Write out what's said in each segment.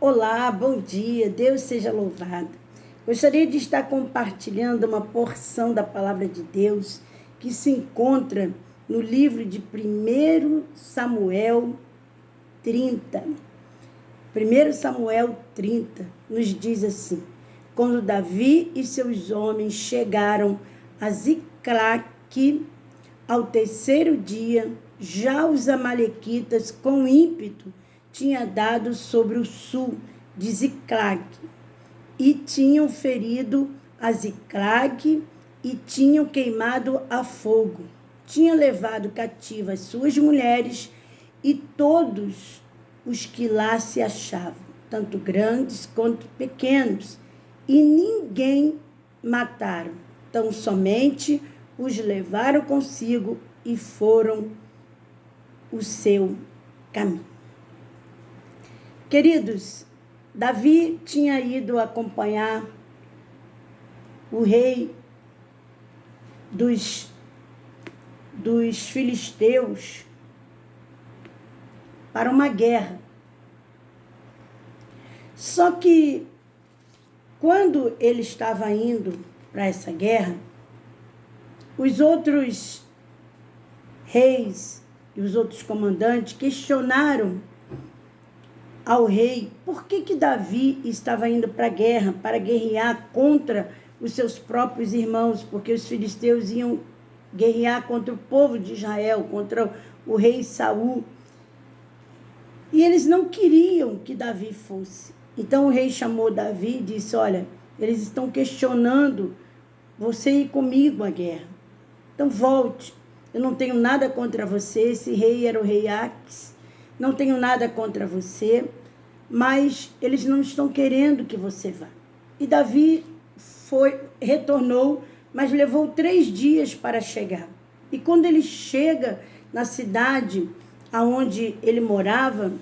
Olá, bom dia, Deus seja louvado. Gostaria de estar compartilhando uma porção da palavra de Deus que se encontra no livro de 1 Samuel 30. 1 Samuel 30 nos diz assim: quando Davi e seus homens chegaram a Ziclague, ao terceiro dia, já os amalequitas com ímpeto tinha dado sobre o sul de Ziclague, e tinham ferido a Ziclague e tinham queimado a fogo. Tinham levado cativas suas mulheres e todos os que lá se achavam, tanto grandes quanto pequenos, e ninguém mataram. Então somente os levaram consigo e foram o seu caminho. Queridos, Davi tinha ido acompanhar o rei dos filisteus para uma guerra. Só que, quando ele estava indo para essa guerra, os outros reis e os outros comandantes questionaram ao rei por que Davi estava indo para a guerra, para guerrear contra os seus próprios irmãos, porque os filisteus iam guerrear contra o povo de Israel, contra o rei Saul. E eles não queriam que Davi fosse. Então o rei chamou Davi e disse: olha, eles estão questionando você ir comigo à guerra. Então volte. Eu não tenho nada contra você. Esse rei era o rei Aques. Não tenho nada contra você, mas eles não estão querendo que você vá. E Davi retornou, mas levou 3 dias para chegar. E quando ele chega na cidade aonde ele morava,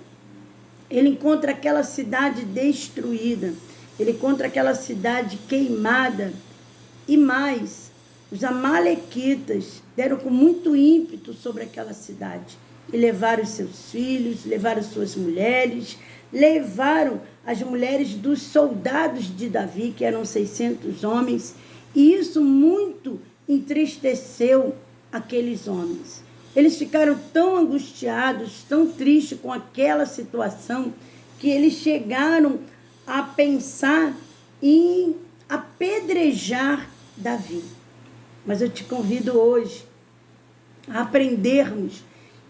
ele encontra aquela cidade destruída, ele encontra aquela cidade queimada. E mais, os amalequitas deram com muito ímpeto sobre aquela cidade e levaram seus filhos, levaram suas mulheres, levaram as mulheres dos soldados de Davi, que eram 600 homens, e isso muito entristeceu aqueles homens. Eles ficaram tão angustiados, tão tristes com aquela situação, que eles chegaram a pensar em apedrejar Davi. Mas eu te convido hoje a aprendermos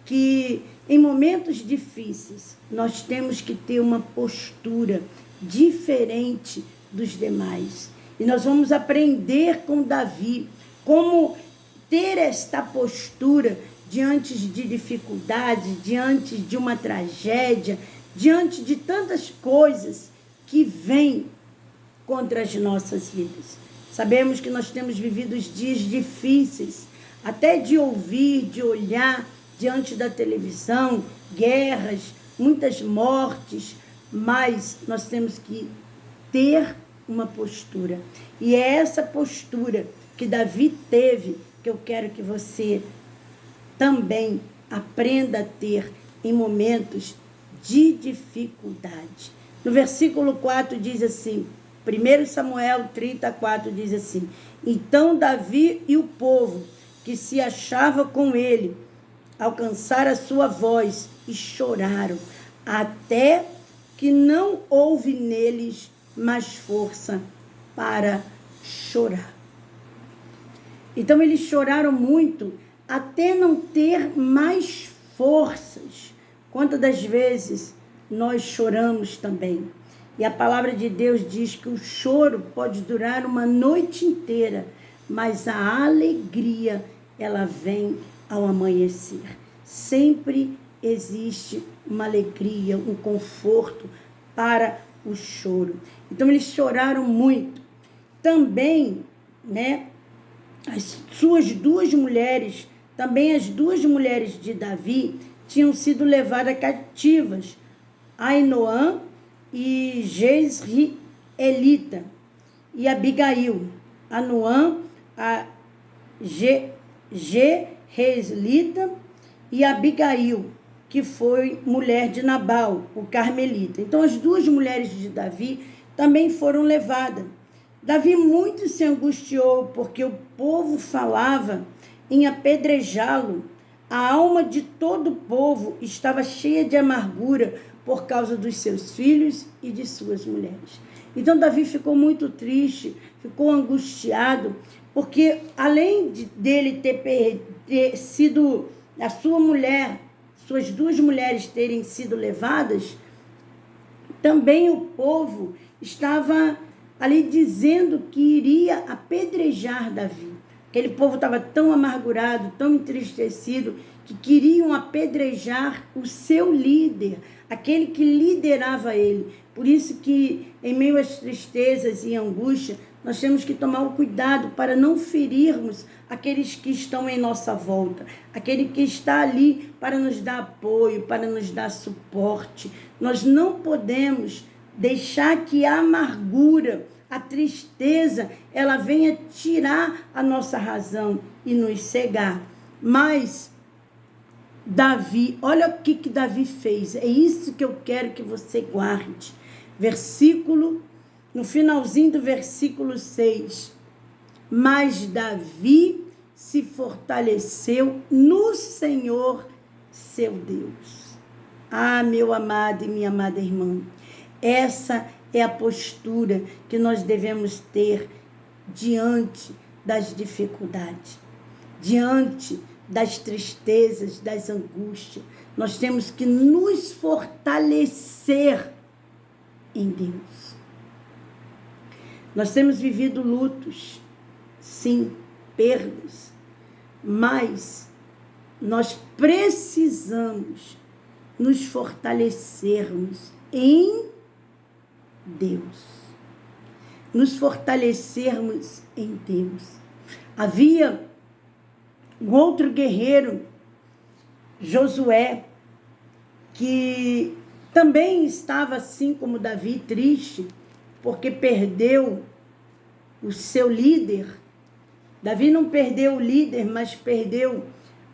que em momentos difíceis nós temos que ter uma postura diferente dos demais. E nós vamos aprender com Davi como ter esta postura diante de dificuldade, diante de uma tragédia, diante de tantas coisas que vêm contra as nossas vidas. Sabemos que nós temos vivido dias difíceis, até de ouvir, de olhar diante da televisão, guerras, muitas mortes, mas nós temos que ter uma postura. E é essa postura que Davi teve que eu quero que você também aprenda a ter em momentos de dificuldade. No versículo 4 diz assim, 1 Samuel 34 diz assim: então Davi e o povo que se achava com ele alcançaram a sua voz e choraram, até que não houve neles mais força para chorar. Então eles choraram muito, até não ter mais forças. Quantas das vezes nós choramos também? E a palavra de Deus diz que o choro pode durar uma noite inteira, mas a alegria, ela vem ao amanhecer. Sempre existe uma alegria, um conforto para o choro. Então eles choraram muito. Também, as suas 2 mulheres, também as 2 mulheres de Davi, tinham sido levadas cativas, Ainoã e Jezreelita, e Abigail. Ainoã, a Jezreelita e Abigail, que foi mulher de Nabal, o carmelita. Então, as duas mulheres de Davi também foram levadas. Davi muito se angustiou, porque o povo falava em apedrejá-lo. A alma de todo o povo estava cheia de amargura por causa dos seus filhos e de suas mulheres. Então, Davi ficou muito triste, ficou angustiado, porque além dele ter sido a sua mulher, suas duas mulheres terem sido levadas, também o povo estava ali dizendo que iria apedrejar Davi. Aquele povo estava tão amargurado, tão entristecido, que queriam apedrejar o seu líder, aquele que liderava ele. Por isso que, em meio às tristezas e angústia, nós temos que tomar o cuidado para não ferirmos aqueles que estão em nossa volta, aquele que está ali para nos dar apoio, para nos dar suporte. Nós não podemos deixar que a amargura, a tristeza, ela venha tirar a nossa razão e nos cegar. Mas Davi, olha o que Davi fez. É isso que eu quero que você guarde. No finalzinho do versículo 6. Mas Davi se fortaleceu no Senhor, seu Deus. Ah, meu amado e minha amada irmã, essa é a postura que nós devemos ter diante das dificuldades, diante das tristezas, das angústias. Nós temos que nos fortalecer em Deus. Nós temos vivido lutos, sim, perdas, mas nós precisamos nos fortalecermos em Deus. Nos fortalecermos em Deus. Havia um outro guerreiro, Josué, que também estava assim como Davi, triste, porque perdeu o seu líder. Davi não perdeu o líder, mas perdeu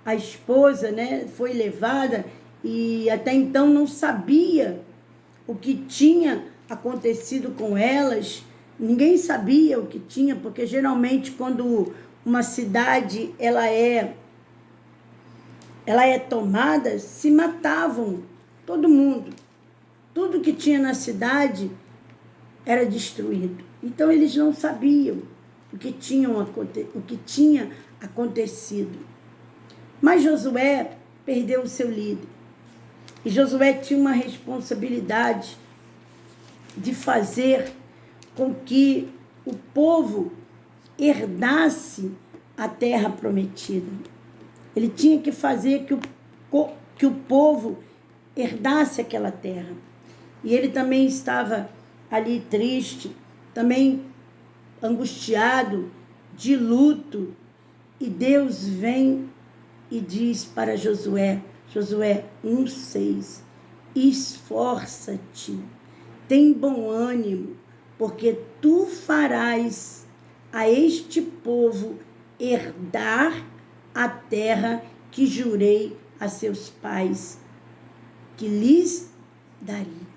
a esposa, né? Foi levada e até então não sabia o que tinha acontecido com elas. Ninguém sabia o que tinha, porque geralmente quando uma cidade ela é tomada, se matavam todo mundo. Tudo que tinha na cidade era destruído. Então eles não sabiam o que tinha acontecido. Mas Josué perdeu o seu líder. E Josué tinha uma responsabilidade de fazer com que o povo herdasse a terra prometida. Ele tinha que fazer que o povo herdasse aquela terra. E ele também estava ali triste, também angustiado, de luto. E Deus vem e diz para Josué, Josué 1:6, esforça-te, tem bom ânimo, porque tu farás a este povo herdar a terra que jurei a seus pais, que lhes daria.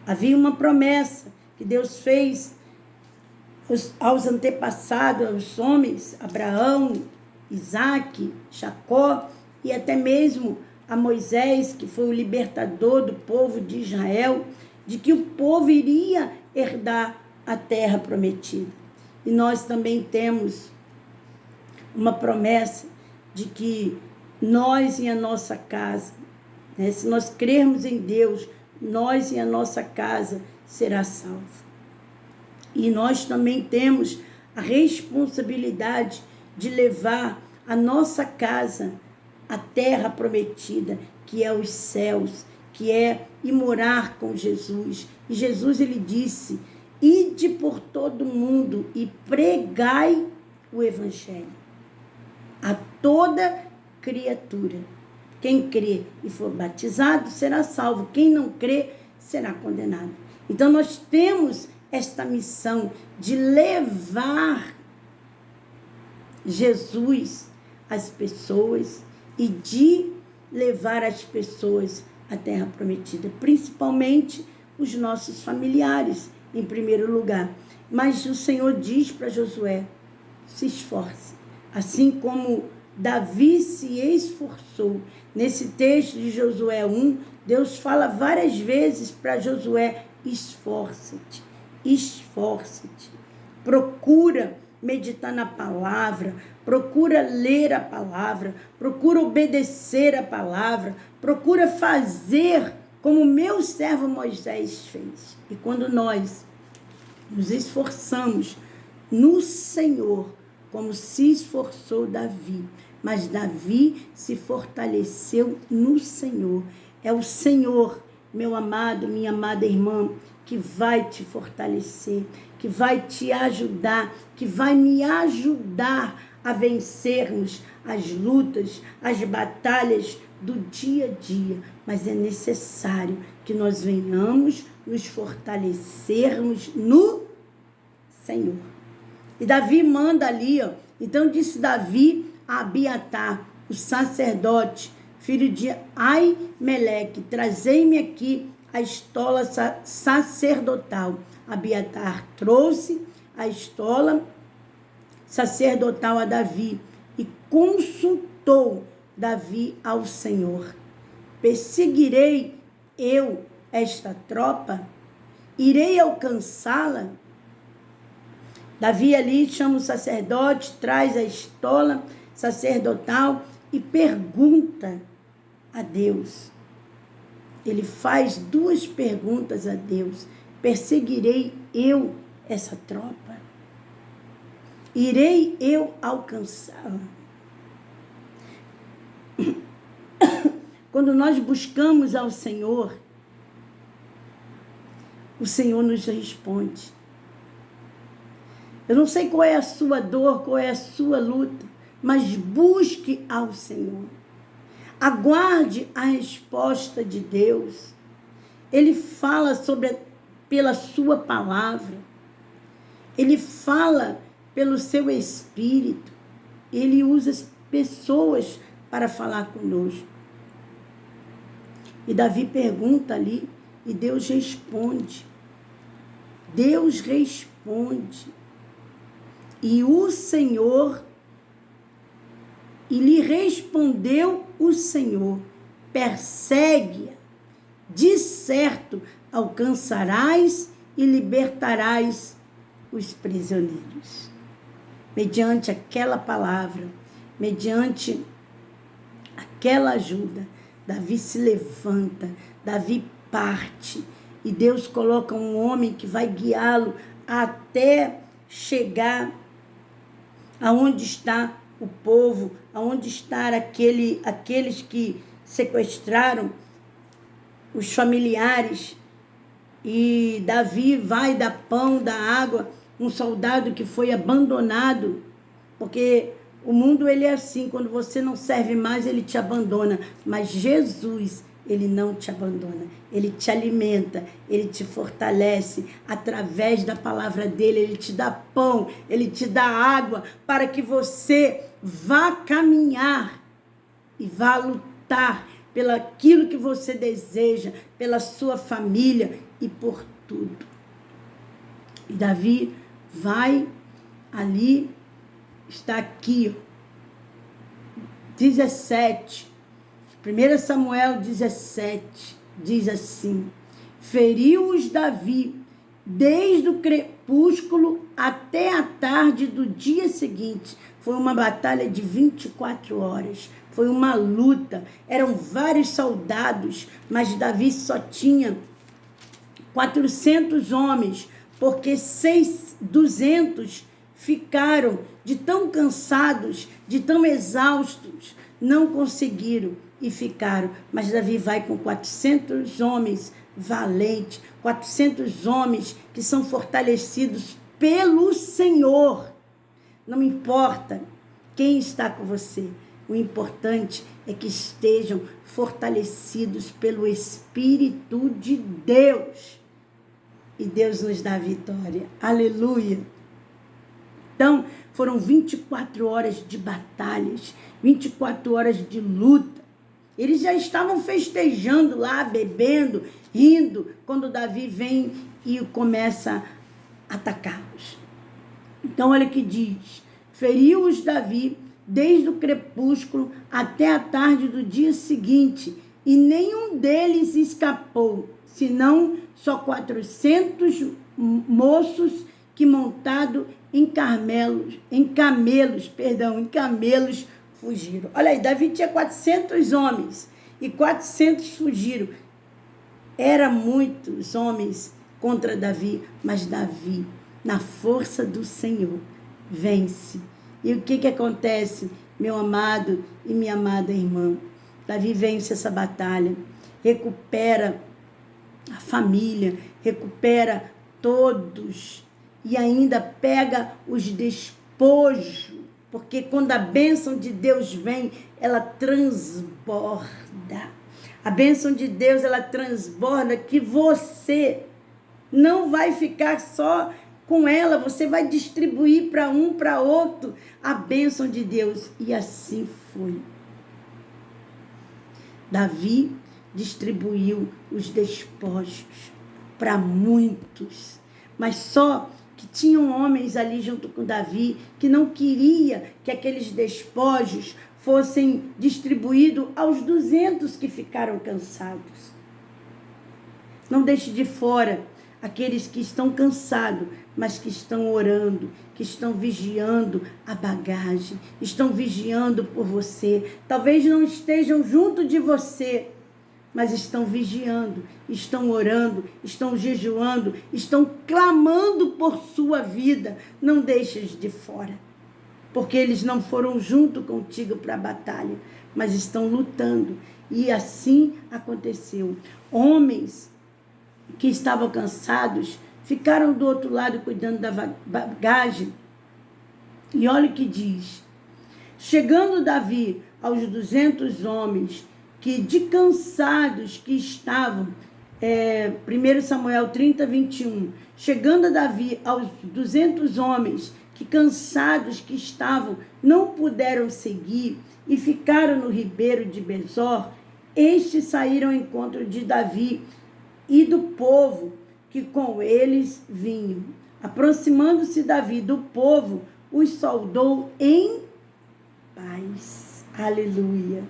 Havia uma promessa que Deus fez aos antepassados, aos homens, Abraão, Isaque, Jacó, e até mesmo a Moisés, que foi o libertador do povo de Israel, de que o povo iria herdar a terra prometida. E nós também temos uma promessa de que nós e a nossa casa, né, se nós crermos em Deus, nós e a nossa casa será salvo. E nós também temos a responsabilidade de levar a nossa casa à terra prometida, que é os céus, que é ir morar com Jesus. E Jesus, ele disse, ide por todo mundo e pregai o evangelho a toda criatura. Quem crê e for batizado será salvo. Quem não crê será condenado. Então nós temos esta missão de levar Jesus às pessoas e de levar as pessoas a terra prometida, principalmente os nossos familiares, em primeiro lugar. Mas o Senhor diz para Josué, se esforce, assim como Davi se esforçou. Nesse texto de Josué 1, Deus fala várias vezes para Josué, esforça-te, esforça-te. Procura meditar na palavra, procura ler a palavra, procura obedecer a palavra, procura fazer como meu servo Moisés fez. E quando nós nos esforçamos no Senhor, como se esforçou Davi, mas Davi se fortaleceu no Senhor. É o Senhor, meu amado, minha amada irmã, que vai te fortalecer, que vai te ajudar, que vai me ajudar a vencermos as lutas, as batalhas do dia a dia. Mas é necessário que nós venhamos nos fortalecermos no Senhor. E Davi manda ali, ó. Então disse Davi a Abiatar, o sacerdote, filho de Aimeleque, trazei-me aqui a estola sacerdotal. Abiatar trouxe a estola sacerdotal a Davi e consultou Davi ao Senhor. Perseguirei eu esta tropa? Irei alcançá-la? Davi ali chama o sacerdote, traz a estola sacerdotal e pergunta a Deus. Ele faz duas perguntas a Deus. Perseguirei eu essa tropa? Irei eu alcançá-la? Quando nós buscamos ao Senhor, o Senhor nos responde. Eu não sei qual é a sua dor, qual é a sua luta, mas busque ao Senhor. Aguarde a resposta de Deus. Ele fala pela sua palavra. Ele fala pelo seu Espírito. Ele usa as pessoas para falar conosco. E Davi pergunta ali e Deus responde. Deus responde. E o Senhor, e lhe respondeu o Senhor, persegue-a, de certo alcançarás e libertarás os prisioneiros. Mediante aquela palavra, mediante aquela ajuda, Davi se levanta, Davi parte, e Deus coloca um homem que vai guiá-lo até chegar aonde está o povo, aonde estão aqueles que sequestraram os familiares. E Davi vai dar pão, dar água, um soldado que foi abandonado, porque o mundo ele é assim, quando você não serve mais, ele te abandona, mas Jesus, ele não te abandona, ele te alimenta, ele te fortalece, através da palavra dele, ele te dá pão, ele te dá água, para que você vá caminhar e vá lutar pelo aquilo que você deseja, pela sua família e por tudo. E Davi vai ali, está aqui, 17, 1 Samuel 17, diz assim: feriu-os Davi desde o crepúsculo até a tarde do dia seguinte. Foi uma batalha de 24 horas, foi uma luta, eram vários soldados, mas Davi só tinha 400 homens, porque 200 ficaram de tão cansados, de tão exaustos, não conseguiram e ficaram. Mas Davi vai com 400 homens valentes, 400 homens que são fortalecidos pelo Senhor. Não importa quem está com você, o importante é que estejam fortalecidos pelo Espírito de Deus. E Deus nos dá a vitória. Aleluia! Então, foram 24 horas de batalhas, 24 horas de luta. Eles já estavam festejando lá, bebendo, rindo, quando Davi vem e começa a atacá-los. Então, olha o que diz: feriu-os Davi desde o crepúsculo até a tarde do dia seguinte, e nenhum deles escapou, senão só 400 moços que montado em camelos fugiram. Olha aí, Davi tinha 400 homens e 400 fugiram. Eram muitos homens contra Davi, mas Davi, na força do Senhor, vence. E o que acontece, meu amado e minha amada irmã? Davi vence essa batalha, recupera a família, recupera todos e ainda pega os despojos, porque quando a bênção de Deus vem, ela transborda. A bênção de Deus, ela transborda, que você não vai ficar só com ela, você vai distribuir para um, para outro, a bênção de Deus. E assim foi. Davi distribuiu os despojos para muitos, mas só que tinham homens ali junto com Davi que não queria que aqueles despojos fossem distribuídos aos 200 que ficaram cansados. Não deixe de fora aqueles que estão cansados, mas que estão orando, que estão vigiando a bagagem, estão vigiando por você. Talvez não estejam junto de você, mas estão vigiando, estão orando, estão jejuando, estão clamando por sua vida. Não deixes de fora, porque eles não foram junto contigo para a batalha, mas estão lutando. E assim aconteceu. Homens que estavam cansados ficaram do outro lado cuidando da bagagem. E olha o que diz: chegando Davi aos 200 homens que de cansados que estavam, 1 Samuel 30, 21, chegando a Davi aos 200 homens que cansados que estavam, não puderam seguir e ficaram no ribeiro de Besor, estes saíram ao encontro de Davi e do povo que com eles vinham. Aproximando-se Davi do povo, os saudou em paz. Aleluia.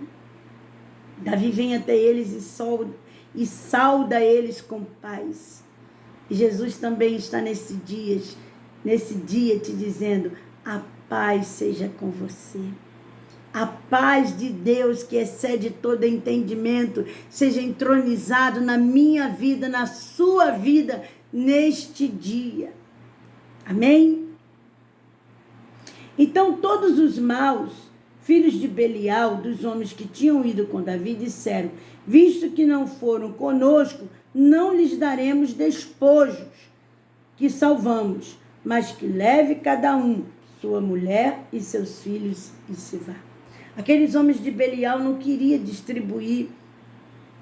Davi vem até eles e sauda eles com paz. E Jesus também está nesse dia te dizendo: a paz seja com você. A paz de Deus, que excede todo entendimento, seja entronizado na minha vida, na sua vida, neste dia. Amém? Então, todos os maus, filhos de Belial, dos homens que tinham ido com Davi, disseram: visto que não foram conosco, não lhes daremos despojos que salvamos, mas que leve cada um sua mulher e seus filhos e se vá. Aqueles homens de Belial não queriam distribuir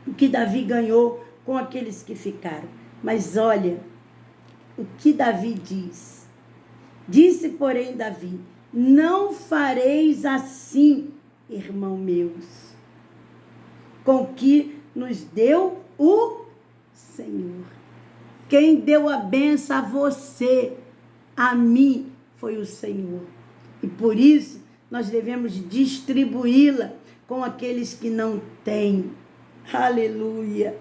o que Davi ganhou com aqueles que ficaram. Mas olha o que Davi diz. Disse, porém, Davi: não fareis assim, irmão meus, com que nos deu o Senhor. Quem deu a bênção a você, a mim, foi o Senhor. E por isso, nós devemos distribuí-la com aqueles que não têm. Aleluia.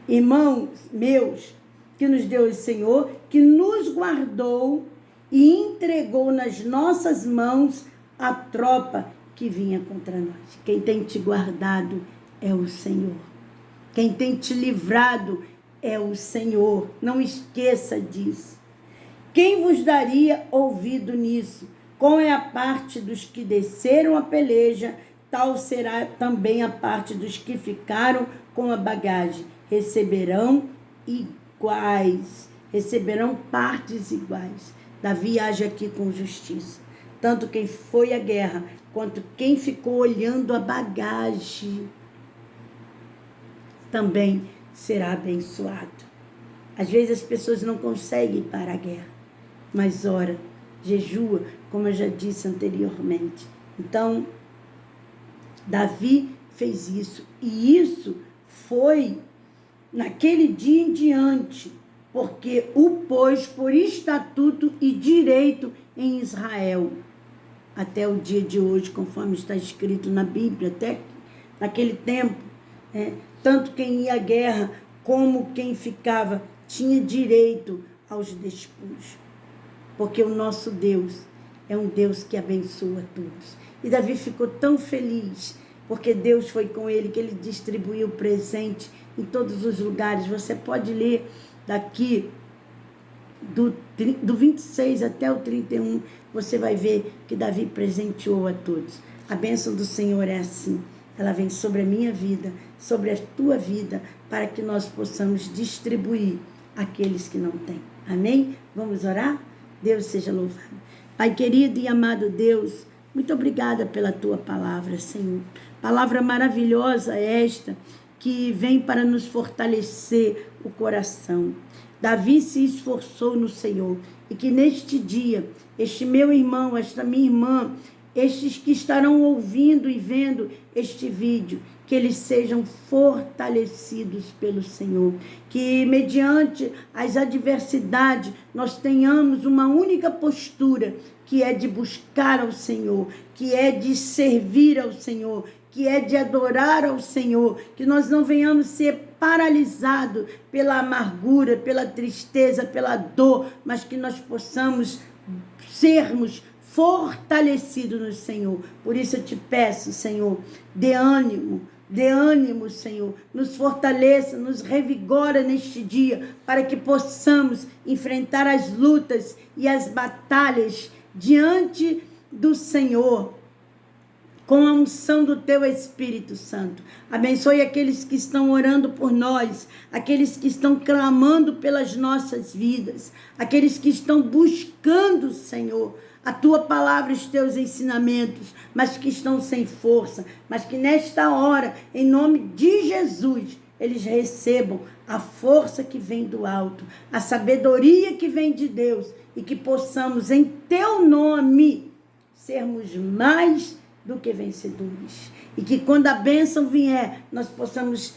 Irmãos meus, que nos deu o Senhor, que nos guardou e entregou nas nossas mãos a tropa que vinha contra nós. Quem tem te guardado é o Senhor. Quem tem te livrado é o Senhor. Não esqueça disso. Quem vos daria ouvido nisso? Qual é a parte dos que desceram a peleja, tal será também a parte dos que ficaram com a bagagem. Receberão iguais, receberão partes iguais. Davi age aqui com justiça. Tanto quem foi à guerra, quanto quem ficou olhando a bagagem, também será abençoado. Às vezes as pessoas não conseguem ir para a guerra, mas ora, jejua, como eu já disse anteriormente. Então, Davi fez isso. E isso foi naquele dia em diante, porque o pôs por estatuto e direito em Israel. Até o dia de hoje, conforme está escrito na Bíblia, até naquele tempo, tanto quem ia à guerra como quem ficava tinha direito aos despojos. Porque o nosso Deus é um Deus que abençoa todos. E Davi ficou tão feliz, porque Deus foi com ele, que ele distribuiu presente em todos os lugares. Você pode ler daqui do 26 até o 31, você vai ver que Davi presenteou a todos. A bênção do Senhor é assim. Ela vem sobre a minha vida, sobre a tua vida, para que nós possamos distribuir àqueles que não têm. Amém? Vamos orar? Deus seja louvado. Pai querido e amado Deus, muito obrigada pela tua palavra, Senhor. Palavra maravilhosa esta, que vem para nos fortalecer o coração. Davi se esforçou no Senhor, e que neste dia, este meu irmão, esta minha irmã, estes que estarão ouvindo e vendo este vídeo, que eles sejam fortalecidos pelo Senhor, que mediante as adversidades nós tenhamos uma única postura, que é de buscar ao Senhor, que é de servir ao Senhor, que é de adorar ao Senhor, que nós não venhamos ser paralisados pela amargura, pela tristeza, pela dor, mas que nós possamos sermos fortalecidos no Senhor. Por isso eu te peço, Senhor, dê ânimo, Senhor, nos fortaleça, nos revigora neste dia, para que possamos enfrentar as lutas e as batalhas diante do Senhor, com a unção do teu Espírito Santo. Abençoe aqueles que estão orando por nós, aqueles que estão clamando pelas nossas vidas, aqueles que estão buscando, Senhor, a tua palavra e os teus ensinamentos, mas que estão sem força, mas que nesta hora, em nome de Jesus, eles recebam a força que vem do alto, a sabedoria que vem de Deus, e que possamos, em teu nome, sermos mais do que vencedores. E que quando a bênção vier, nós possamos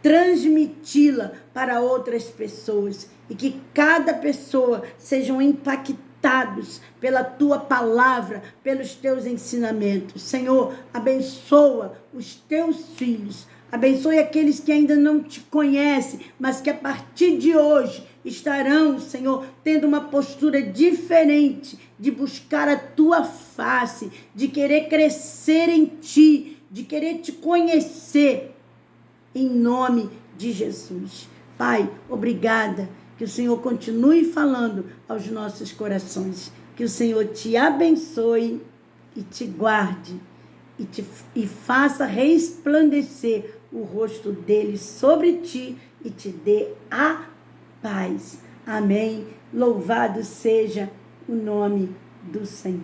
transmiti-la para outras pessoas. E que cada pessoa sejam impactados pela tua palavra, pelos teus ensinamentos. Senhor, abençoa os teus filhos. Abençoe aqueles que ainda não te conhecem, mas que a partir de hoje estarão, Senhor, tendo uma postura diferente de buscar a tua face, de querer crescer em ti, de querer te conhecer, em nome de Jesus. Pai, obrigada, que o Senhor continue falando aos nossos corações, que o Senhor te abençoe e te guarde, e faça resplandecer o rosto dele sobre ti e te dê a paz. Amém. Louvado seja o nome do Senhor.